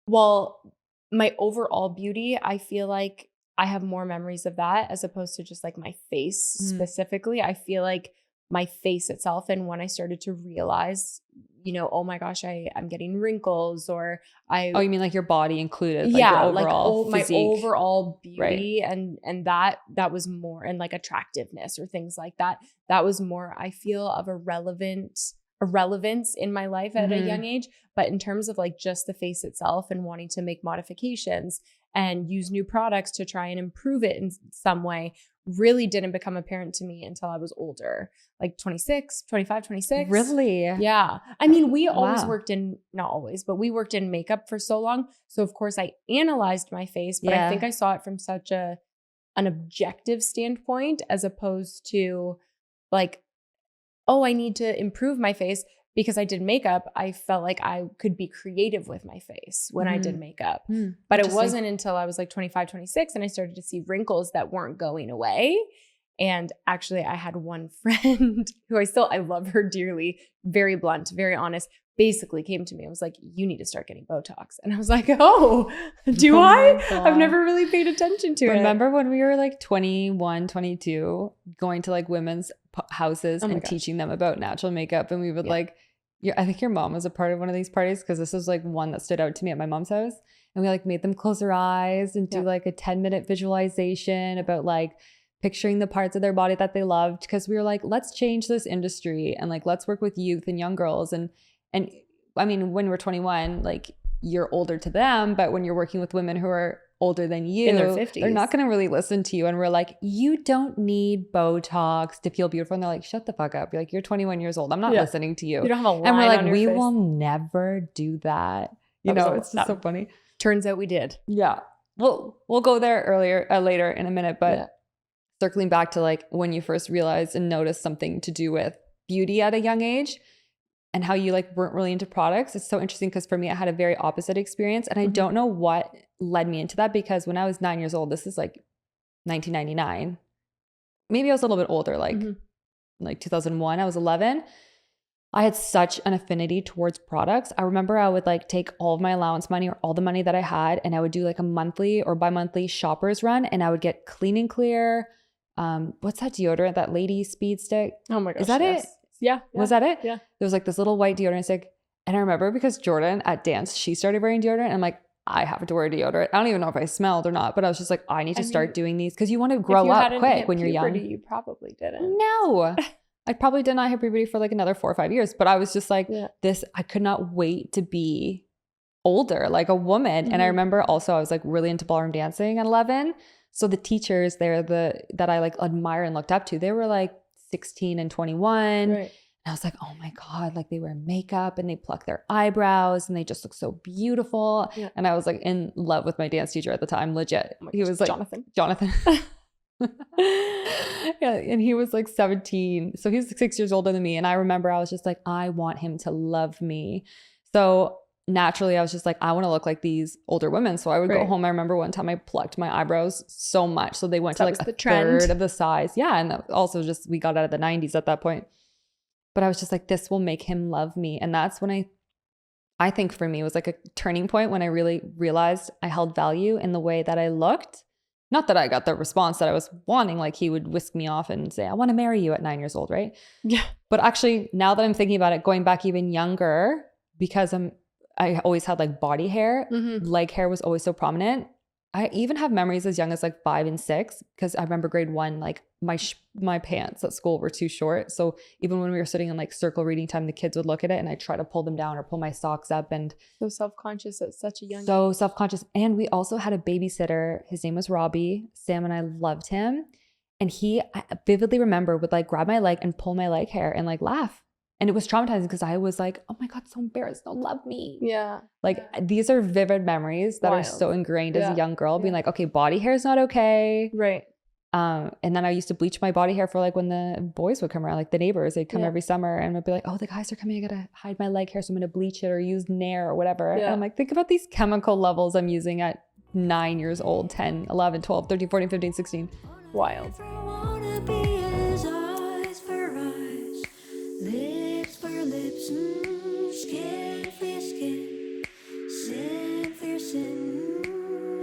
Well, my overall beauty, I feel like I have more memories of that as opposed to just like my face specifically. I feel like my face itself, and when I started to realize, oh my gosh, I'm getting wrinkles, or Oh, you mean like your body included, like your overall my physique. overall Right. beauty, and that was more, and like attractiveness or things like that. That was more, I feel, of a relevance in my life at a young age. But in terms of like just the face itself and wanting to make modifications and use new products to try and improve it in some way, really didn't become apparent to me until I was older, like 26, 25, 26. Really? Yeah. I mean, we always Wow. not always, but we worked in makeup for so long. So of course I analyzed my face, but I think I saw it from such an objective standpoint, as opposed to like, oh, I need to improve my face. Because I did makeup, I felt like I could be creative with my face when I did makeup. But it wasn't until I was like 25, 26, and I started to see wrinkles that weren't going away. And actually, I had one friend who I love her dearly, very blunt, very honest, basically came to me and was like, you need to start getting Botox. And I was like, oh, do I? I've never really paid attention to it. Remember when we were like 21, 22, going to like women's houses and teaching them about natural makeup, and we would like, I think your mom was a part of one of these parties, because this was like one that stood out to me at my mom's house, and we like made them close their eyes and do like a 10-minute visualization about like picturing the parts of their body that they loved, because we were like, let's change this industry and like let's work with youth and young girls. And I mean, when we're 21, like you're older to them, but when you're working with women who are older than you, in their 50s, they're not going to really listen to you. And we're like, you don't need Botox to feel beautiful. And they're like, shut the fuck up. You're like, you're 21 years old. I'm not listening to you. You don't have a line. And we're like, on your we face. will never do that. It's just so funny. Turns out we did. Yeah. We'll go there later in a minute, but circling back to like when you first realized and noticed something to do with beauty at a young age, and how you like weren't really into products. It's so interesting, because for me, I had a very opposite experience, and I don't know what led me into that, because when I was 9 years old, this is like 1999, maybe I was a little bit older, like 2001, I was 11. I had such an affinity towards products. I remember I would like take all of my allowance money, or all the money that I had, and I would do like a monthly or bi-monthly shoppers run, and I would get Clean and Clear. What's that deodorant, that Lady Speed Stick? Oh my gosh. Is that it? Yeah. Was that it? Yeah. There was like this little white deodorant stick. And I remember, because Jordan at dance, she started wearing deodorant. And I'm like, I have to wear deodorant. I don't even know if I smelled or not, but I was just like, I need to start doing these, because you want to grow up quick when you're young. You probably didn't. No. I probably did not have puberty for like another 4 or 5 years, but I was just like, I could not wait to be older, like a woman. And I remember also I was like really into ballroom dancing at 11. So the teachers there that I like admire and looked up to, they were like 16 and 21. Right. And I was like, oh my God, like they wear makeup and they pluck their eyebrows and they just look so beautiful. Yeah. And I was like in love with my dance teacher at the time, legit. He was like, Jonathan. Yeah, and he was like 17. So he's 6 years older than me. And I remember I was just like, I want him to love me. So naturally, I was just like, I want to look like these older women. So I would go home. I remember one time I plucked my eyebrows so much. So they went to like a third of the size. Yeah. And also just, we got out of the 90s at that point. But I was just like, this will make him love me. And that's when I think for me, it was like a turning point when I really realized I held value in the way that I looked. Not that I got the response that I was wanting, like he would whisk me off and say, I want to marry you at 9 years old, right? Yeah. But actually, now that I'm thinking about it, going back even younger, because I always had like body hair, leg hair was always so prominent. I even have memories as young as like 5 and 6, because I remember grade 1, like my pants at school were too short. So even when we were sitting in like circle reading time, the kids would look at it and I'd try to pull them down or pull my socks up. And so self-conscious at such a young age. So self-conscious. And we also had a babysitter. His name was Robbie. Sam and I loved him. And I vividly remember would like grab my leg and pull my leg hair and like laugh. And it was traumatizing because I was like, oh my God, so embarrassed. Don't love me. Yeah. Like these are vivid memories that are so ingrained as a young girl, being like, okay, body hair is not okay. Right. And then I used to bleach my body hair for like when the boys would come around, like the neighbors, they'd come every summer and I'd be like, oh, the guys are coming. I got to hide my leg hair. So I'm going to bleach it or use Nair or whatever. Yeah. And I'm like, think about these chemical levels I'm using at 9 years old, 10, 11, 12, 13, 14, 15, 16. Wild.